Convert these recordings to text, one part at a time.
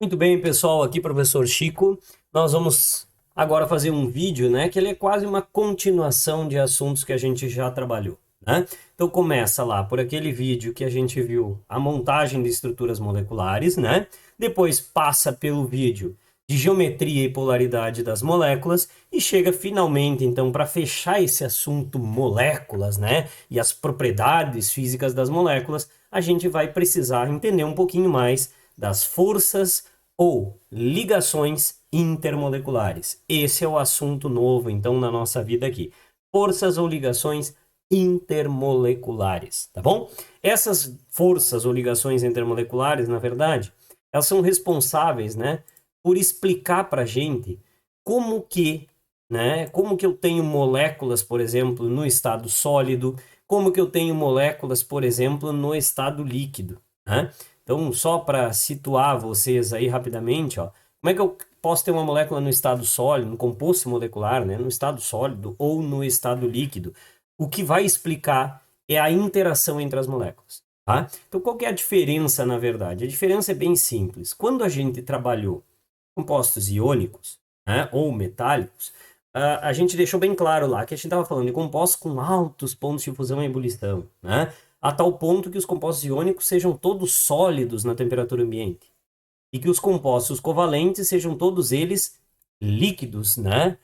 Muito bem, pessoal, aqui professor Chico. Nós vamos agora fazer um vídeo, né, que ele é quase uma continuação de assuntos que a gente já trabalhou, né? Então começa lá por aquele vídeo que a gente viu a montagem de estruturas moleculares, né? Depois passa pelo vídeo de geometria e polaridade das moléculas e chega finalmente, então, para fechar esse assunto moléculas, né, e as propriedades físicas das moléculas, a gente vai precisar entender um pouquinho mais das forças ou ligações intermoleculares. Esse é o assunto novo, então, na nossa vida aqui. Forças ou ligações intermoleculares, tá bom? Essas forças ou ligações intermoleculares, na verdade, elas são responsáveis, né, por explicar para a gente como que, né, como que eu tenho moléculas, por exemplo, no estado sólido, como que eu tenho moléculas, por exemplo, no estado líquido, né? Então, só para situar vocês aí rapidamente, ó, como é que eu posso ter uma molécula no estado sólido, no composto molecular, né, no estado sólido ou no estado líquido? O que vai explicar é a interação entre as moléculas, tá? Então, qual que é a diferença, na verdade? A diferença é bem simples. Quando a gente trabalhou compostos iônicos, né, ou metálicos, a gente deixou bem claro lá que a gente estava falando de compostos com altos pontos de fusão e ebulição, né? A tal ponto que os compostos iônicos sejam todos sólidos na temperatura ambiente e que os compostos covalentes sejam todos eles líquidos, né?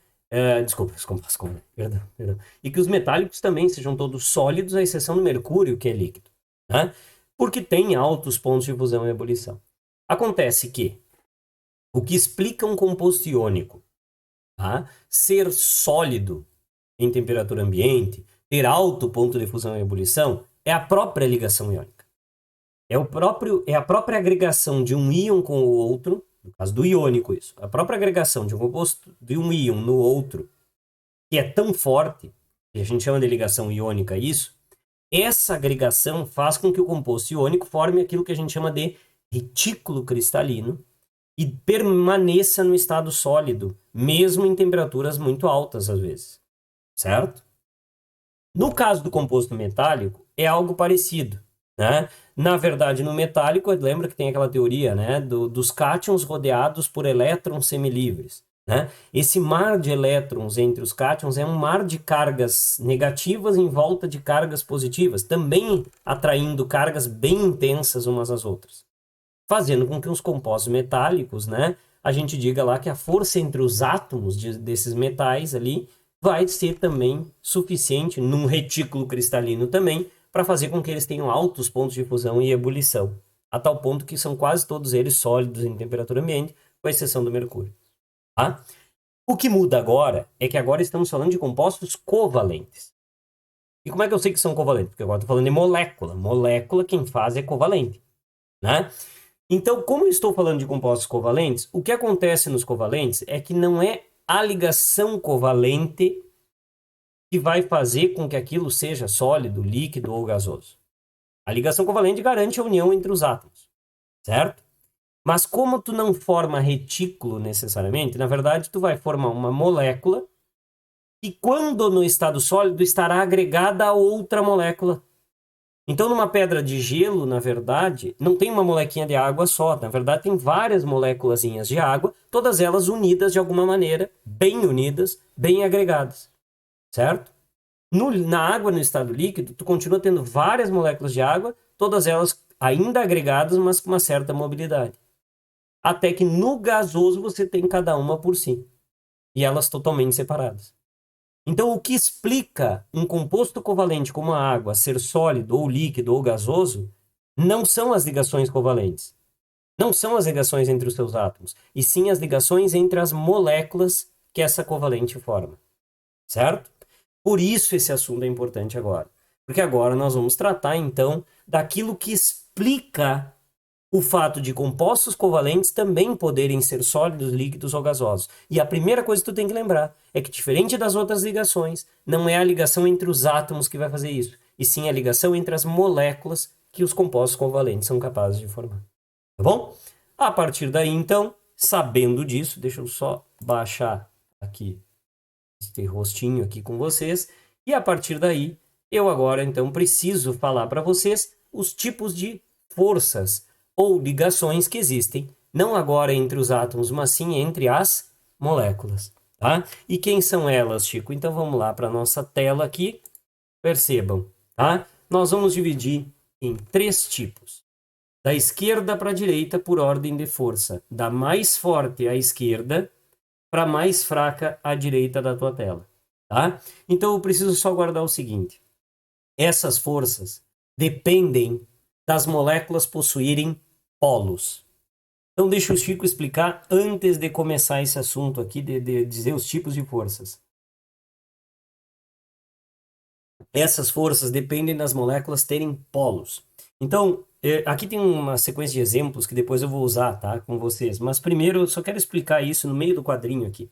Desculpa, os compostos covalentes, perdão. E que os metálicos também sejam todos sólidos, à exceção do mercúrio, que é líquido, né? Porque tem altos pontos de fusão e ebulição. Acontece que o que explica um composto iônico, tá, ser sólido em temperatura ambiente, ter alto ponto de fusão e ebulição, é a própria ligação iônica. É a própria agregação de um íon com o outro, no caso do iônico isso, a própria agregação de um composto de um íon no outro, que é tão forte, que a gente chama de ligação iônica isso, essa agregação faz com que o composto iônico forme aquilo que a gente chama de retículo cristalino e permaneça no estado sólido, mesmo em temperaturas muito altas às vezes, certo? No caso do composto metálico, é algo parecido, né? Na verdade, no metálico, lembra que tem aquela teoria, né, dos cátions rodeados por elétrons semilivres, né? Esse mar de elétrons entre os cátions é um mar de cargas negativas em volta de cargas positivas, também atraindo cargas bem intensas umas às outras, fazendo com que os compostos metálicos, né, a gente diga lá que a força entre os átomos desses metais ali vai ser também suficiente, num retículo cristalino também, para fazer com que eles tenham altos pontos de fusão e ebulição, a tal ponto que são quase todos eles sólidos em temperatura ambiente, com exceção do mercúrio. Tá? O que muda agora é que agora estamos falando de compostos covalentes. E como é que eu sei que são covalentes? Porque agora estou falando de molécula. Molécula, quem faz é covalente, né? Então, como eu estou falando de compostos covalentes, o que acontece nos covalentes é que não é a ligação covalente que vai fazer com que aquilo seja sólido, líquido ou gasoso. A ligação covalente garante a união entre os átomos, certo? Mas como tu não forma retículo necessariamente, na verdade tu vai formar uma molécula e quando no estado sólido estará agregada a outra molécula. Então, numa pedra de gelo, na verdade, não tem uma molequinha de água só. Na verdade, tem várias moléculazinhas de água, todas elas unidas de alguma maneira, bem unidas, bem agregadas, certo? Na água, no estado líquido, tu continua tendo várias moléculas de água, todas elas ainda agregadas, mas com uma certa mobilidade. Até que no gasoso você tem cada uma por si, e elas totalmente separadas. Então, o que explica um composto covalente como a água ser sólido ou líquido ou gasoso não são as ligações covalentes, não são as ligações entre os seus átomos, e sim as ligações entre as moléculas que essa covalente forma, certo? Por isso esse assunto é importante agora, porque agora nós vamos tratar então daquilo que explica o fato de compostos covalentes também poderem ser sólidos, líquidos ou gasosos. E a primeira coisa que tu tem que lembrar é que, diferente das outras ligações, não é a ligação entre os átomos que vai fazer isso, e sim a ligação entre as moléculas que os compostos covalentes são capazes de formar. Tá bom? A partir daí, então, sabendo disso, deixa eu só baixar aqui este rostinho aqui com vocês, e a partir daí, eu agora, então, preciso falar para vocês os tipos de forças ou ligações que existem não agora entre os átomos, mas sim entre as moléculas, tá? E quem são elas, Chico? Então vamos lá para a nossa tela aqui, percebam, tá? Nós vamos dividir em 3 tipos. Da esquerda para a direita por ordem de força, da mais forte à esquerda para mais fraca à direita da tua tela, tá? Então eu preciso só guardar o seguinte: essas forças dependem das moléculas possuírem polos. Então deixa o Chico explicar antes de começar esse assunto aqui de dizer os tipos de forças. Essas forças dependem das moléculas terem polos. Então, aqui tem uma sequência de exemplos que depois eu vou usar, tá, com vocês. Mas primeiro eu só quero explicar isso no meio do quadrinho aqui.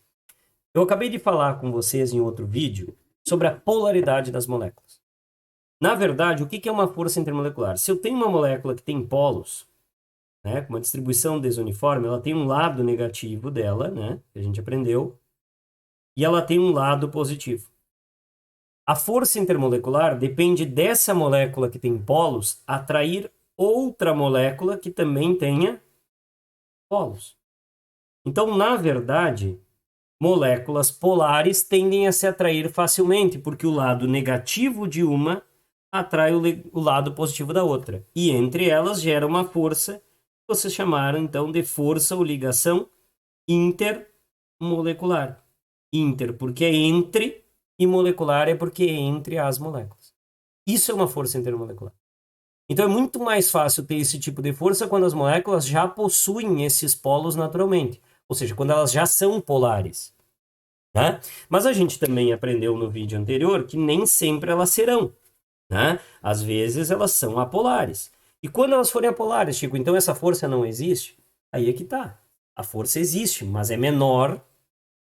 Eu acabei de falar com vocês em outro vídeo sobre a polaridade das moléculas. Na verdade, o que é uma força intermolecular? Se eu tenho uma molécula que tem polos, né, com uma distribuição desuniforme, ela tem um lado negativo dela, né, que a gente aprendeu, e ela tem um lado positivo. A força intermolecular depende dessa molécula que tem polos atrair outra molécula que também tenha polos. Então, na verdade, moléculas polares tendem a se atrair facilmente, porque o lado negativo de uma atrai o lado positivo da outra. E entre elas gera uma força que vocês chamaram então de força ou ligação intermolecular. Inter porque é entre e molecular é porque é entre as moléculas. Isso é uma força intermolecular. Então é muito mais fácil ter esse tipo de força quando as moléculas já possuem esses polos naturalmente. Ou seja, quando elas já são polares. Né? Mas a gente também aprendeu no vídeo anterior que nem sempre elas serão. Né? Às vezes elas são apolares. E quando elas forem apolares, Chico, então essa força não existe? Aí é que tá. A força existe, mas é menor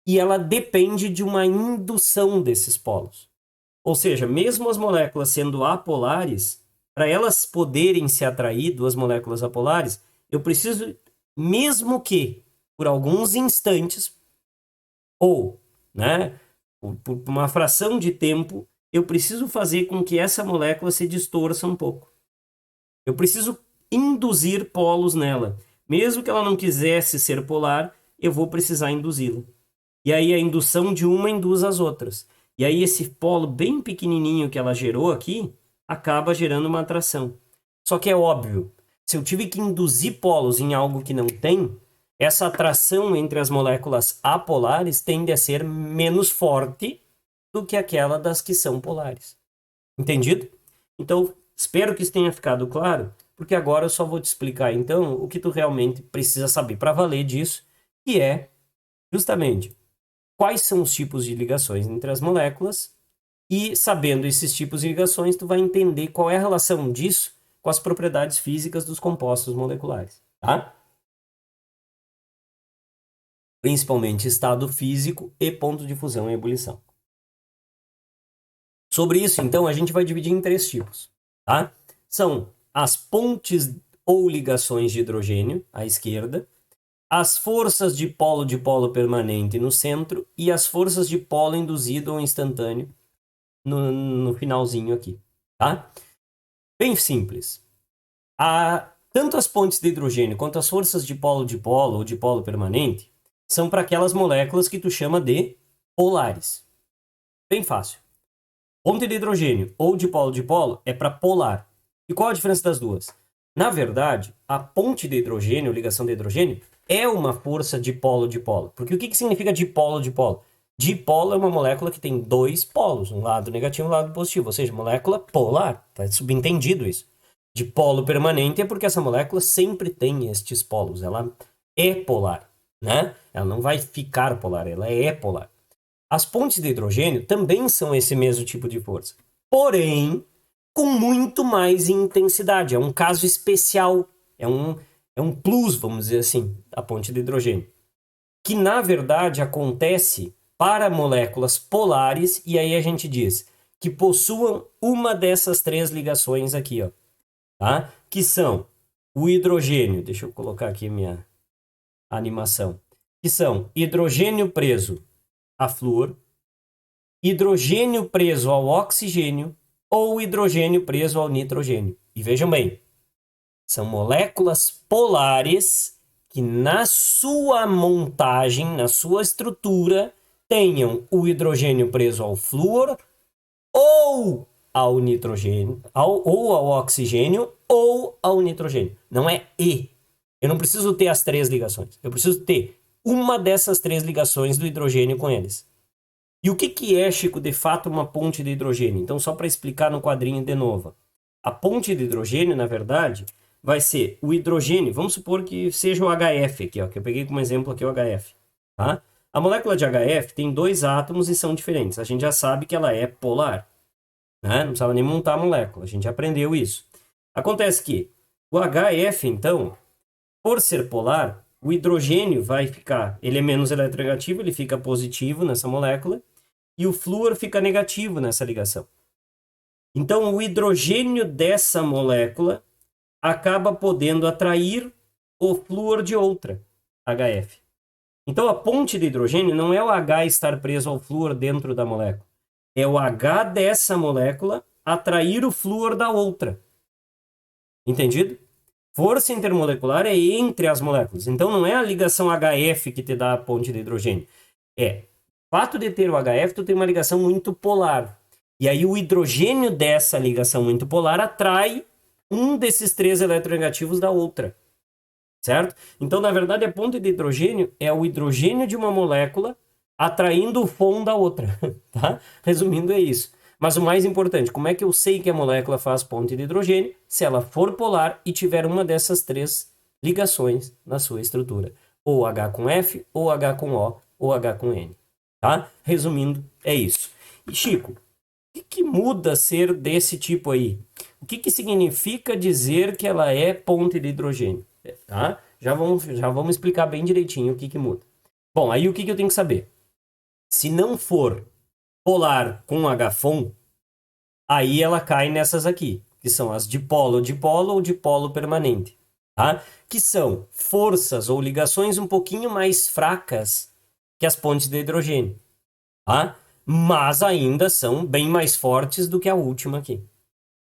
e ela depende de uma indução desses polos. Ou seja, mesmo as moléculas sendo apolares, para elas poderem se atrair, duas moléculas apolares, eu preciso, mesmo que por alguns instantes, ou, né, por uma fração de tempo, eu preciso fazer com que essa molécula se distorça um pouco. Eu preciso induzir polos nela. Mesmo que ela não quisesse ser polar, eu vou precisar induzi-la. E aí a indução de uma induz as outras. E aí esse polo bem pequenininho que ela gerou aqui, acaba gerando uma atração. Só que é óbvio, se eu tive que induzir polos em algo que não tem, essa atração entre as moléculas apolares tende a ser menos forte do que aquela das que são polares. Entendido? Então, espero que isso tenha ficado claro, porque agora eu só vou te explicar, então, o que tu realmente precisa saber para valer disso, que é, justamente, quais são os tipos de ligações entre as moléculas, e sabendo esses tipos de ligações, tu vai entender qual é a relação disso com as propriedades físicas dos compostos moleculares, tá? Principalmente estado físico e ponto de fusão e ebulição. Sobre isso, então, a gente vai dividir em 3 tipos, tá? São as pontes ou ligações de hidrogênio, à esquerda, as forças de polo permanente no centro e as forças de polo induzido ou instantâneo no finalzinho aqui, tá? Bem simples. Tanto as pontes de hidrogênio quanto as forças de polo ou de polo permanente são para aquelas moléculas que tu chama de polares. Bem fácil. Ponte de hidrogênio ou de polo é para polar. E qual a diferença das duas? Na verdade, a ponte de hidrogênio, ligação de hidrogênio, é uma força de polo. Porque o que significa dipolo? Dipolo é uma molécula que tem 2 polos, um lado negativo e um lado positivo, ou seja, molécula polar. Tá subentendido isso. Dipolo permanente é porque essa molécula sempre tem estes polos, ela é polar, né? Ela não vai ficar polar, ela é polar. As pontes de hidrogênio também são esse mesmo tipo de força, porém com muito mais intensidade. É um caso especial, é um plus, vamos dizer assim, a ponte de hidrogênio, que na verdade acontece para moléculas polares, e aí a gente diz que possuam uma dessas 3 ligações aqui, ó, tá? Que são o hidrogênio, deixa eu colocar aqui minha animação, que são hidrogênio preso a flúor, hidrogênio preso ao oxigênio ou hidrogênio preso ao nitrogênio. E vejam bem, são moléculas polares que na sua montagem, na sua estrutura, tenham o hidrogênio preso ao flúor ou ao nitrogênio, ou ao oxigênio ou ao nitrogênio. Não é e. Eu não preciso ter as 3 ligações. Eu preciso ter uma dessas 3 ligações do hidrogênio com eles. E o que é, Chico, de fato, uma ponte de hidrogênio? Então, só para explicar no quadrinho de novo. A ponte de hidrogênio, na verdade, vai ser o hidrogênio. Vamos supor que seja o HF aqui, ó, que eu peguei como exemplo aqui o HF. Tá? A molécula de HF tem 2 átomos e são diferentes. A gente já sabe que ela é polar. Né? Não precisava nem montar a molécula. A gente aprendeu isso. Acontece que o HF, então, por ser polar, o hidrogênio vai ficar... Ele é menos eletronegativo, ele fica positivo nessa molécula. E o flúor fica negativo nessa ligação. Então, o hidrogênio dessa molécula acaba podendo atrair o flúor de outra, HF. Então, a ponte de hidrogênio não é o H estar preso ao flúor dentro da molécula. É o H dessa molécula atrair o flúor da outra. Entendido? Força intermolecular é entre as moléculas. Então, não é a ligação HF que te dá a ponte de hidrogênio. É o fato de ter o HF, tu tem uma ligação muito polar. E aí o hidrogênio dessa ligação muito polar atrai um desses 3 eletronegativos da outra. Certo? Então, na verdade, a ponte de hidrogênio é o hidrogênio de uma molécula atraindo o FON da outra. Tá? Resumindo, é isso. Mas o mais importante, como é que eu sei que a molécula faz ponte de hidrogênio? Se ela for polar e tiver uma dessas 3 ligações na sua estrutura. Ou H com F, ou H com O, ou H com N. Tá? Resumindo, é isso. E Chico, o que muda ser desse tipo aí? O que significa dizer que ela é ponte de hidrogênio? Tá? Já vamos explicar bem direitinho o que muda. Bom, aí o que eu tenho que saber? Se não for polar com HFON, aí ela cai nessas aqui, que são as dipolo ou dipolo permanente. Tá? Que são forças ou ligações um pouquinho mais fracas que as pontes de hidrogênio, tá? Mas ainda são bem mais fortes do que a última aqui,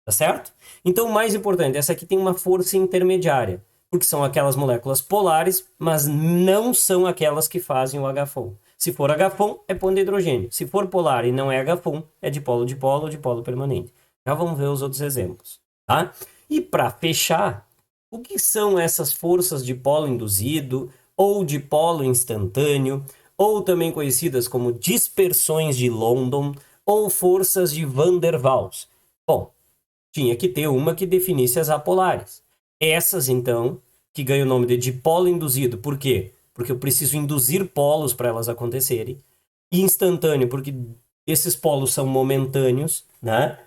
tá certo? Então, o mais importante, essa aqui tem uma força intermediária, porque são aquelas moléculas polares, mas não são aquelas que fazem o HFON. Se for HFON, é ponte de hidrogênio. Se for polar e não é HFON, é dipolo ou dipolo permanente. Já vamos ver os outros exemplos, tá? E para fechar, o que são essas forças de polo induzido ou de polo instantâneo, ou também conhecidas como dispersões de London ou forças de Van der Waals? Bom, tinha que ter uma que definisse as apolares. Essas, então, que ganham o nome de dipolo induzido. Por quê? Porque eu preciso induzir polos para elas acontecerem. E instantâneo, porque esses polos são momentâneos, né?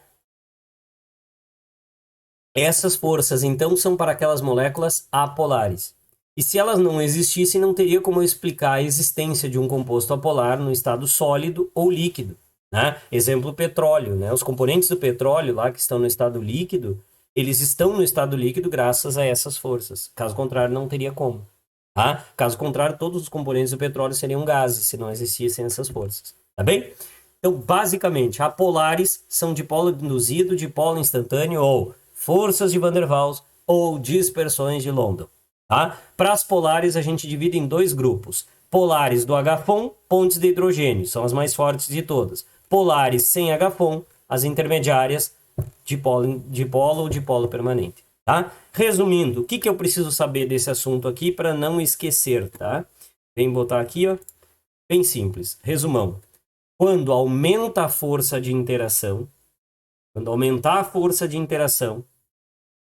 Essas forças, então, são para aquelas moléculas apolares. E se elas não existissem, não teria como eu explicar a existência de um composto apolar no estado sólido ou líquido. Né? Exemplo, petróleo. Né? Os componentes do petróleo lá que estão no estado líquido, eles estão no estado líquido graças a essas forças. Caso contrário, não teria como. Tá? Caso contrário, todos os componentes do petróleo seriam gases, se não existissem essas forças. Tá bem? Então, basicamente, apolares são dipolo induzido, dipolo instantâneo ou forças de Van der Waals ou dispersões de London. Tá? Para as polares, a gente divide em 2 grupos. Polares do HFON, pontes de hidrogênio, são as mais fortes de todas. Polares sem HFON, as intermediárias, dipolo ou dipolo permanente. Tá? Resumindo, o que eu preciso saber desse assunto aqui para não esquecer? Tá? Vem botar aqui, ó, bem simples. Resumão. Quando aumenta a força de interação,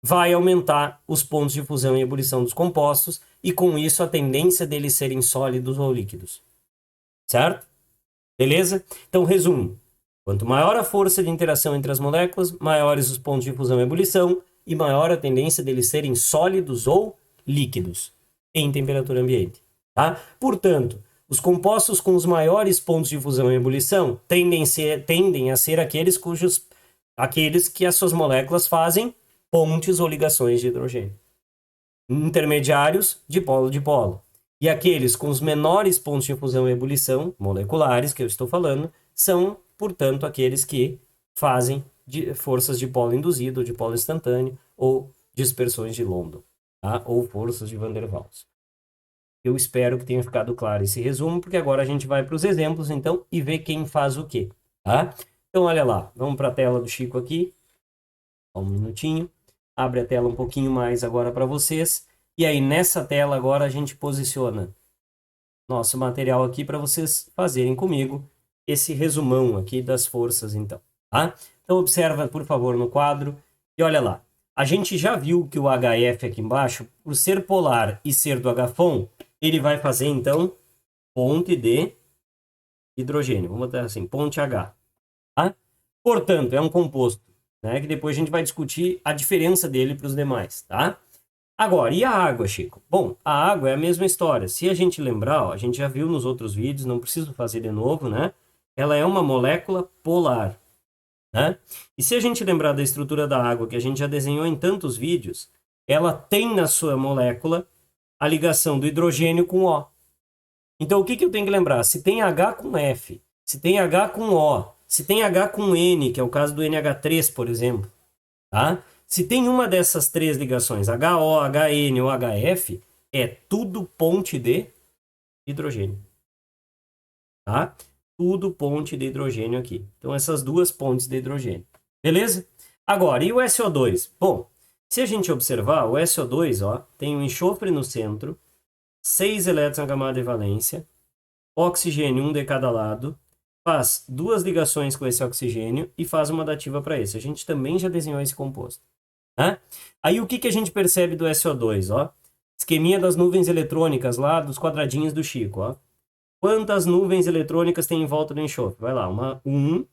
vai aumentar os pontos de fusão e ebulição dos compostos e, com isso, a tendência deles serem sólidos ou líquidos. Certo? Beleza? Então, resumo. Quanto maior a força de interação entre as moléculas, maiores os pontos de fusão e ebulição e maior a tendência deles serem sólidos ou líquidos em temperatura ambiente. Tá? Portanto, os compostos com os maiores pontos de fusão e ebulição tendem a ser aqueles que as suas moléculas fazem pontes ou ligações de hidrogênio. Intermediários, dipolo. E aqueles com os menores pontos de fusão e ebulição, moleculares, que eu estou falando, são, portanto, aqueles que fazem forças de polo induzido, de polo instantâneo, ou dispersões de London, tá? Ou forças de Van der Waals. Eu espero que tenha ficado claro esse resumo, porque agora a gente vai para os exemplos, então, e ver quem faz o quê, tá? Então, olha lá, vamos para a tela do Chico aqui. Só um minutinho. Abre a tela um pouquinho mais agora para vocês. E aí, nessa tela agora, a gente posiciona nosso material aqui para vocês fazerem comigo esse resumão aqui das forças, então, tá? Então, observa, por favor, no quadro e olha lá. A gente já viu que o HF aqui embaixo, por ser polar e ser do HFON, ele vai fazer, então, ponte de hidrogênio. Vamos botar assim, ponte H. Tá? Portanto, é um composto, né, que depois a gente vai discutir a diferença dele para os demais, tá? Agora, e a água, Chico? Bom, a água é a mesma história. Se a gente lembrar, ó, a gente já viu nos outros vídeos, não preciso fazer de novo, né? Ela é uma molécula polar, né? E se a gente lembrar da estrutura da água, que a gente já desenhou em tantos vídeos, ela tem na sua molécula a ligação do hidrogênio com O. Então, o que eu tenho que lembrar? Se tem H com F, se tem H com O, se tem H com N, que é o caso do NH3, por exemplo, tá? Se tem uma dessas três ligações, HO, HN ou HF, é tudo ponte de hidrogênio. Tá? Tudo ponte de hidrogênio aqui. Então, essas duas pontes de hidrogênio. Beleza? Agora, e o SO2? Bom, se a gente observar, o SO2 ó, tem um enxofre no centro, 6 elétrons na camada de valência, oxigênio, um de cada lado, faz duas ligações com esse oxigênio e faz uma dativa para esse. A gente também já desenhou esse composto. Né? Aí o que a gente percebe do SO2? Ó? Esqueminha das nuvens eletrônicas lá, dos quadradinhos do Chico. Ó. Quantas nuvens eletrônicas tem em volta do enxofre? Vai lá, 1,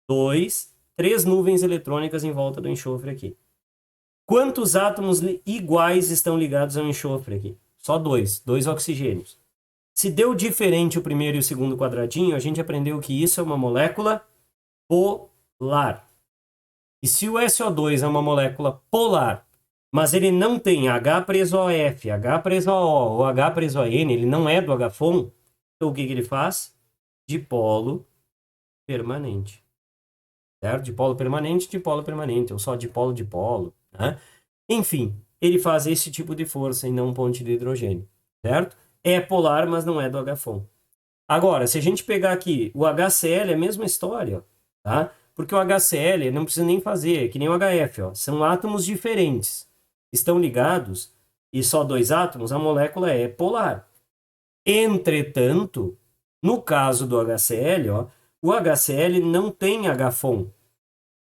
2, 3 nuvens eletrônicas em volta do enxofre aqui. Quantos átomos iguais estão ligados ao enxofre aqui? Só dois oxigênios. Se deu diferente o primeiro e o segundo quadradinho, a gente aprendeu que isso é uma molécula polar. E se o SO2 é uma molécula polar, mas ele não tem H preso ao F, H preso ao O ou H preso a N, ele não é do HFON, então o que ele faz? Dipolo permanente. Certo? Dipolo permanente, ou só dipolo, né? Enfim, ele faz esse tipo de força e não ponte de hidrogênio, certo? É polar, mas não é do HFON. Agora, se a gente pegar aqui o HCl, é a mesma história, tá? Porque o HCl não precisa nem fazer, é que nem o HF, ó. São átomos diferentes. Estão ligados e só dois átomos, a molécula é polar. Entretanto, no caso do HCl, ó, o HCl não tem HFON,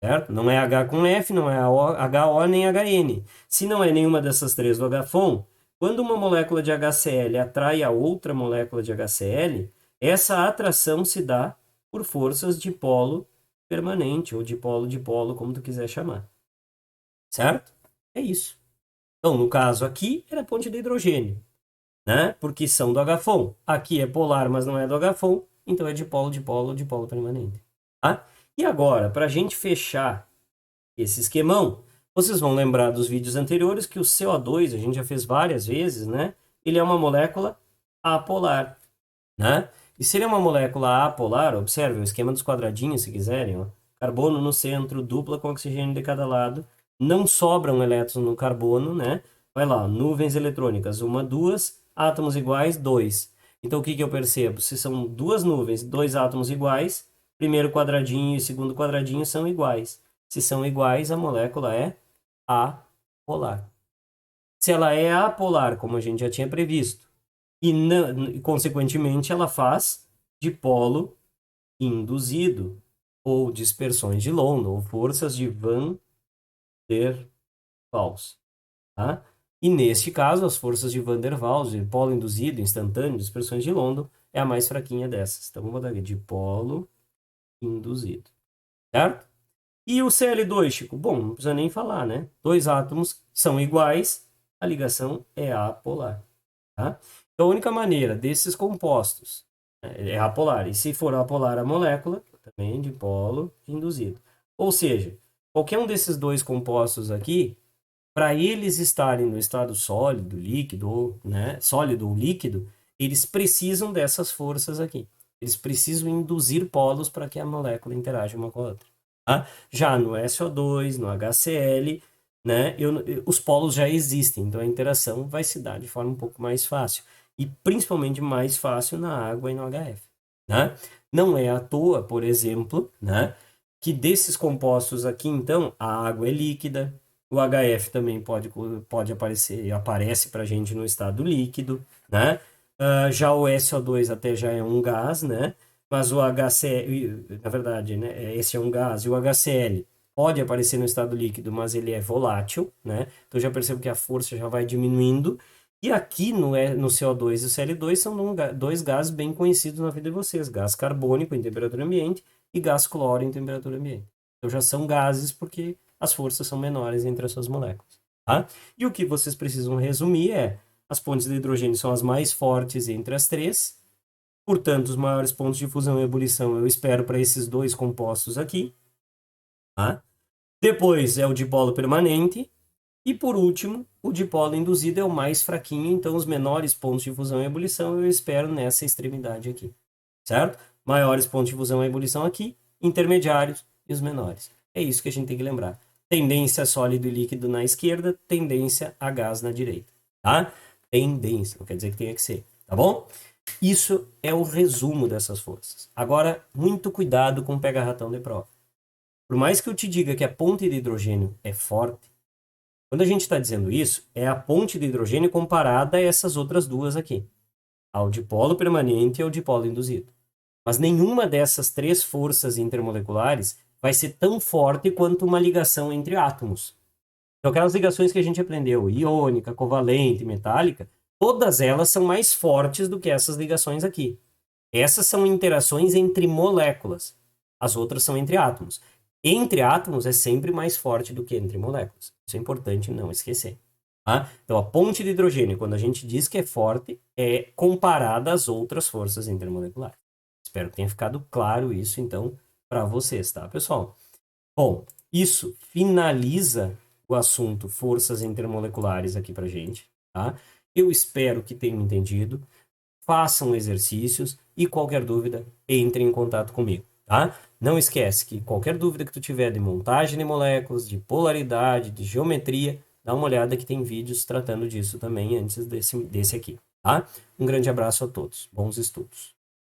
certo? Não é H com F, não é HO nem HN. Se não é nenhuma dessas três do HFON, quando uma molécula de HCl atrai a outra molécula de HCl, essa atração se dá por forças de polo permanente, ou de polo, como tu quiser chamar. Certo? É isso. Então, no caso aqui, era ponte de hidrogênio, né? Porque são do HFON. Aqui é polar, mas não é do HFON, então é de polo permanente. Tá? E agora, para a gente fechar esse esquemão, vocês vão lembrar dos vídeos anteriores que o CO2, a gente já fez várias vezes, né? Ele é uma molécula apolar, né? E se ele é uma molécula apolar, observe o esquema dos quadradinhos, se quiserem, ó. Carbono no centro, dupla com oxigênio de cada lado, não sobram elétrons no carbono, né? Vai lá, nuvens eletrônicas, 1, 2, átomos iguais, 2. Então, o que eu percebo? Se são duas nuvens, dois átomos iguais, primeiro quadradinho e segundo quadradinho são iguais. Se são iguais, a molécula é apolar. Se ela é apolar, como a gente já tinha previsto, e consequentemente ela faz dipolo induzido, ou dispersões de London, ou forças de Van der Waals. Tá? E neste caso, as forças de Van der Waals, dipolo induzido, instantâneo, dispersões de London, é a mais fraquinha dessas. Então vamos botar aqui, dipolo induzido. Certo? E o Cl2, Chico? Bom, não precisa nem falar, né? Dois átomos são iguais, a ligação é apolar. Tá? Então, a única maneira desses compostos é apolar. E se for apolar a molécula, também dipolo induzido. Ou seja, qualquer um desses dois compostos aqui, para eles estarem no estado sólido, líquido, né? Sólido ou líquido, eles precisam dessas forças aqui. Eles precisam induzir polos para que a molécula interaja uma com a outra. Tá? Já no SO2, no HCl, né, os polos já existem, então a interação vai se dar de forma um pouco mais fácil. e principalmente mais fácil na água e no HF, né? Não é à toa, por exemplo, né, que desses compostos aqui, então, a água é líquida, o HF também pode aparecer, aparece para a gente no estado líquido, né? Já o SO2 até já é um gás, né? Mas o HCl, na verdade, né, esse é um gás, e o HCl pode aparecer no estado líquido, mas ele é volátil, né? Então já percebo que a força já vai diminuindo. E aqui no CO2 e o Cl2 são dois gases bem conhecidos na vida de vocês, gás carbônico em temperatura ambiente e gás cloro em temperatura ambiente. Então já são gases porque as forças são menores entre as suas moléculas, tá? E o que vocês precisam resumir é: as pontes de hidrogênio são as mais fortes entre as três, portanto, os maiores pontos de fusão e ebulição eu espero para esses dois compostos aqui, tá? Depois é o dipolo permanente, e por último, o dipolo induzido é o mais fraquinho, então os menores pontos de fusão e ebulição eu espero nessa extremidade aqui, certo? Maiores pontos de fusão e ebulição aqui, intermediários e os menores. É isso que a gente tem que lembrar. Tendência sólido e líquido na esquerda, tendência a gás na direita, tá? Tendência, não quer dizer que tenha que ser, tá bom? Isso é o resumo dessas forças. Agora, muito cuidado com o pega-ratão de prova. Por mais que eu te diga que a ponte de hidrogênio é forte, quando a gente está dizendo isso, é a ponte de hidrogênio comparada a essas outras duas aqui, ao dipolo permanente e ao dipolo induzido. Mas nenhuma dessas três forças intermoleculares vai ser tão forte quanto uma ligação entre átomos. Então, aquelas ligações que a gente aprendeu, iônica, covalente, metálica, todas elas são mais fortes do que essas ligações aqui. Essas são interações entre moléculas. As outras são entre átomos. Entre átomos é sempre mais forte do que entre moléculas. Isso é importante não esquecer. Tá? Então, a ponte de hidrogênio, quando a gente diz que é forte, é comparada às outras forças intermoleculares. Espero que tenha ficado claro isso, então, para vocês, tá, pessoal? Bom, isso finaliza o assunto forças intermoleculares aqui para gente, tá? Eu espero que tenham entendido. Façam exercícios e qualquer dúvida, entre em contato comigo, tá? Não esquece que qualquer dúvida que tu tiver de montagem de moléculas, de polaridade, de geometria, dá uma olhada que tem vídeos tratando disso também antes desse aqui, tá? Um grande abraço a todos. Bons estudos.